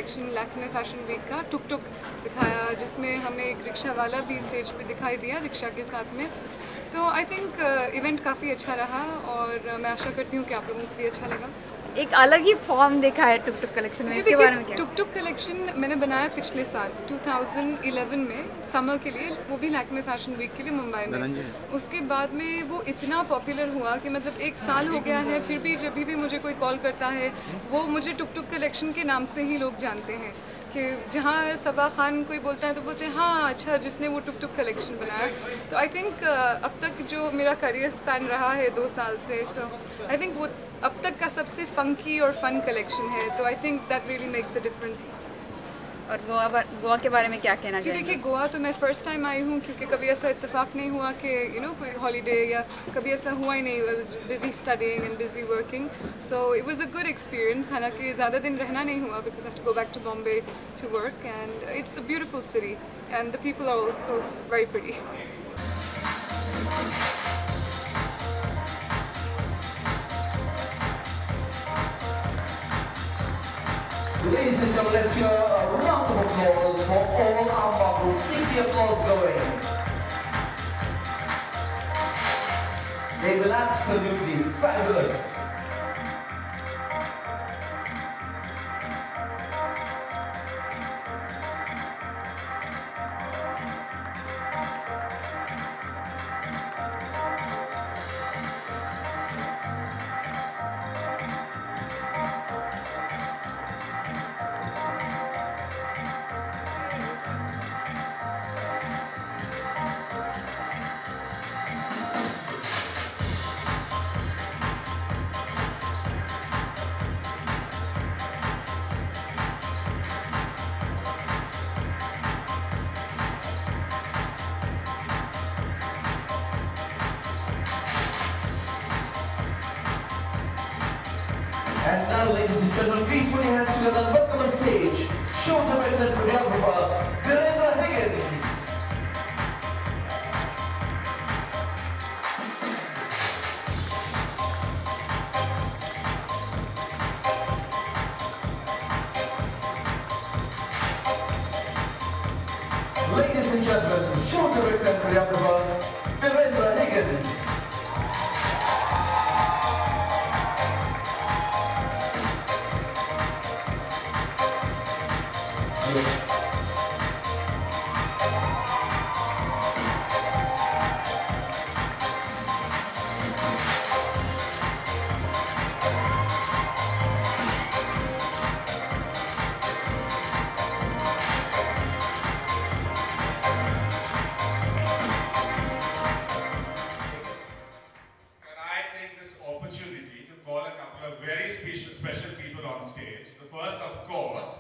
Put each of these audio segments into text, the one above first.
Collection Lakme fashion week का टुक टुक दिखाया, जिसमें हमें एक रिक्शा वाला भी स्टेज पे दिखाई दिया रिक्शा के साथ में। तो आई थिंक इवेंट काफ़ी अच्छा रहा और मैं आशा करती हूँ कि आप लोगों को भी अच्छा लगा। एक अलग ही फॉर्म देखा है टुक टुक कलेक्शन में, इसके बारे में क्या? टुक टुक कलेक्शन मैंने बनाया पिछले साल 2011 में समर के लिए, वो भी लैक्मे फैशन वीक के लिए मुंबई में। उसके बाद में वो इतना पॉपुलर हुआ कि मतलब 1 साल हो गया है, फिर भी जब भी मुझे कोई कॉल करता है वो मुझे टुक टुक कलेक्शन के नाम से ही लोग जानते हैं। कि जहाँ सबा खान कोई बोलता है तो बोलते हैं हाँ अच्छा जिसने वो टुक टुक कलेक्शन बनाया। तो आई थिंक अब तक जो मेरा करियर स्पैन रहा है 2 साल से, सो आई थिंक वो अब तक का सबसे फंकी और फन कलेक्शन है। तो I think that really makes a difference. और गोवा के बारे में क्या कहना जी चाहिए? देखिए, गोवा तो मैं फ़र्स्ट टाइम आई हूँ, क्योंकि कभी ऐसा इत्तेफाक नहीं हुआ कि कोई हॉलीडे, या कभी ऐसा हुआ ही नहीं। I was busy studying and busy working, so it was a good experience. हालांकि ज़्यादा दिन रहना नहीं हुआ because I have to go back to Bombay to work, and it's a beautiful city and the people are also very pretty. Ladies and gentlemen, let's hear a round of applause for all our models. Keep the applause going. They've been absolutely fabulous. And now, ladies and gentlemen, please put your hands together and welcome on stage, show director and choreographer, Higgins. Ladies and gentlemen, show director and choreographer, Higgins. Very special people on stage. The first, of course,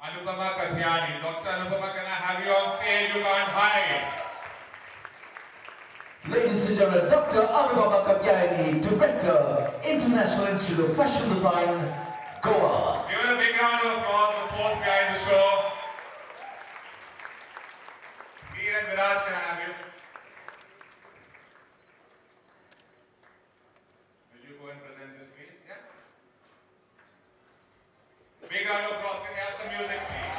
Dr. Anupama, can I have you on stage? You can't hide. Ladies and gentlemen, Dr. Anupama Katyayani, Director, International Institute of Fashion Design, Goa. Give a big round of applause for the fourth guy in the show. Veer and Viraj, can I have you? Will you go and present this, please? Yeah? Big round of applause. Can we have some music, please?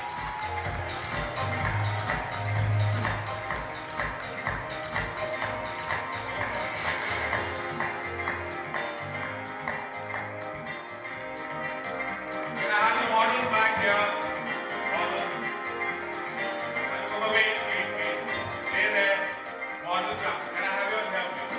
Can I have the models back here? Models. Wait. Stay there. Models come. Can I have you on here, please?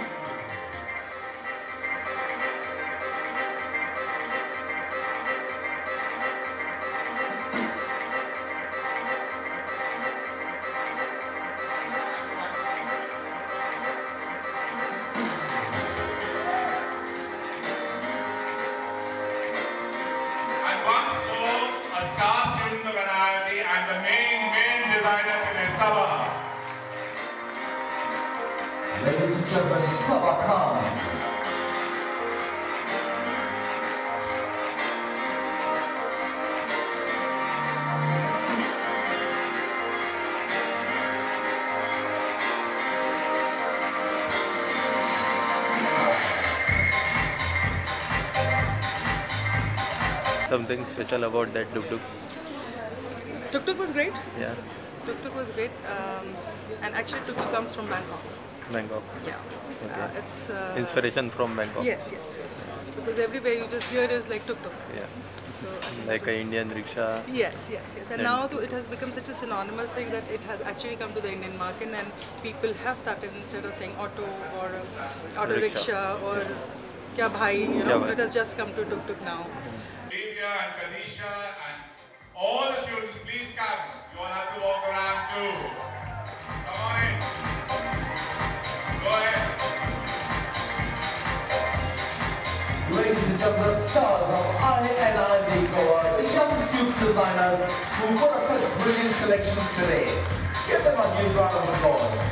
And once more, a star student of NIRT and the main designer today, Sabah. Ladies and gentlemen, Sabah Khan. Something special about that tuk-tuk. Tuk Tuk was great. Yeah, Tuk Tuk was great. And actually Tuk Tuk comes from Bangkok. Bangkok. Yeah. Okay. It's Inspiration from Bangkok. yes. Because everywhere you just hear is like tuk tuk. Yeah, So I think like that a was- Indian rickshaw. Yes. And now it has become such a synonymous thing that it has actually come to the Indian market, and people have started, instead of saying auto or auto rickshaw or kya bhai, Kya bhai. it has just come to tuk tuk now. Olivia and Kadisha and all the students, please come. You all have to walk around too. Come on in. Go ahead. Ladies and gentlemen, the stars of INI Goa, the young student designers who put up such brilliant collections today. Give them a huge round of applause.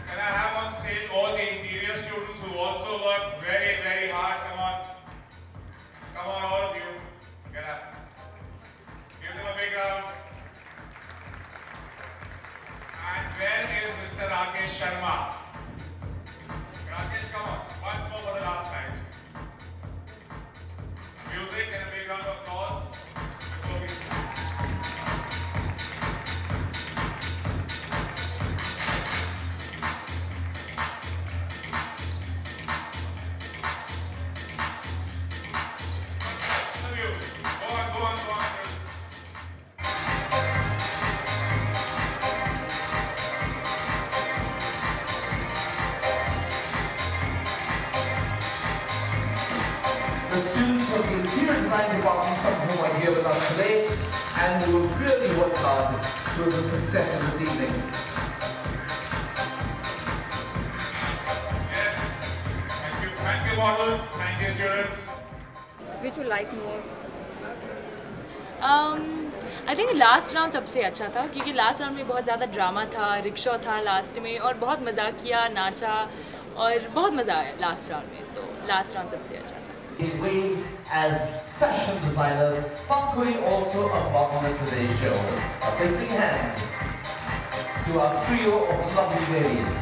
Can I have on stage all the interior students who also work very, very hard? Come on. Come on, all of you. Get up. Give them a big round. And where is Mr. Rakesh Sharma? Rakesh, come on. Once more for the last time. Music and a big round of applause. Before we... Go on. The students of the interior design department, some of whom are here with us today, and who will really work hard towards the success of this evening. Yes. Thank you. Thank you, models. Thank you, students. Which you like most? I think last round सबसे अच्छा था, क्योंकि last round में बहुत ज़्यादा drama था, rickshaw था last में, और बहुत मजाक किया, नाचा, और बहुत मज़ा आया लास्ट राउंड में, तो लास्ट राउंड सबसे अच्छा था. In waves as fashion designers, Pankuri also a model in today's show. A big hand to our trio of lovely ladies.